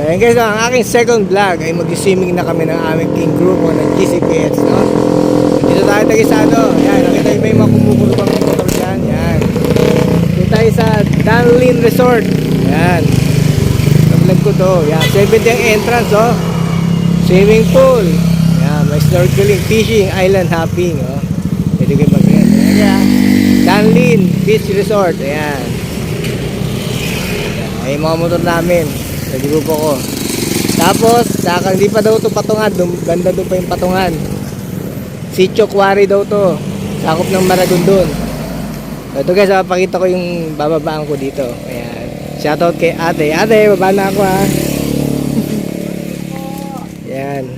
So ayan guys, ang aking second vlog ay mag-swimming na kami ng aming team grupo ng GCPS, no? Dito tayo tayo sa ano, yan, nakita nyo ba yung mga kumukulubang motor dyan? Yan. Dito tayo sa Danlin Resort. Yan. Nag-vlog ko to. Yan, 70 ang entrance, oh. Swimming pool. Yan, may snorkeling, fishing, island hopping, oh. Pwede kayo mag-rent. Ayan, Danlin Beach Resort. Ayan. Ay, mga motor namin. Sa grupo ko. Tapos, sakang di pa daw ito patungan. Ganda doon pa yung patungan. Sitio Quarry daw to. Sakop ng Maragondon. Ito guys, pakita ko yung bababaan ko dito. Ayan. Shoutout kay ate. Ate, baba na ako ha. Ayan.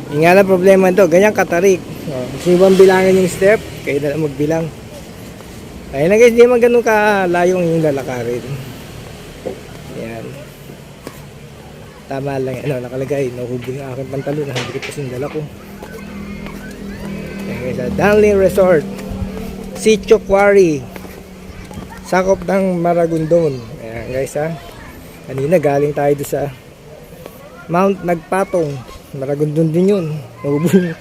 Yung nga na problema nito, ganyan katarik. Gusto nyo bang bilangin yung step? Kayo na lang magbilang. Ayan na guys, di man ganun kalayo yung lalakarin. Ayan. Tama lang yan, nakalagay. Nahubing ang aking pantalon. Nakabikit kasi yung dala ko. Ayan guys, Danlin Resort, Sitio Quarry, sakop ng Maragondon. Ayan guys ha. Kanina galing tayo doon sa Mount Nagpatong. Maragondon din yun. Nahubing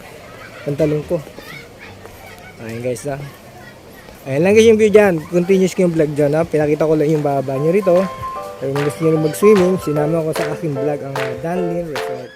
pantalon ko. Ayan guys ha. Ayan lang guys yung view dyan. Continuous ko yung vlog dyan ha. Pinakita ko lang yung baba nyo rito. Kung gusto nyo mag-swimming, sinama ko sa aking vlog ang Danlin Resort.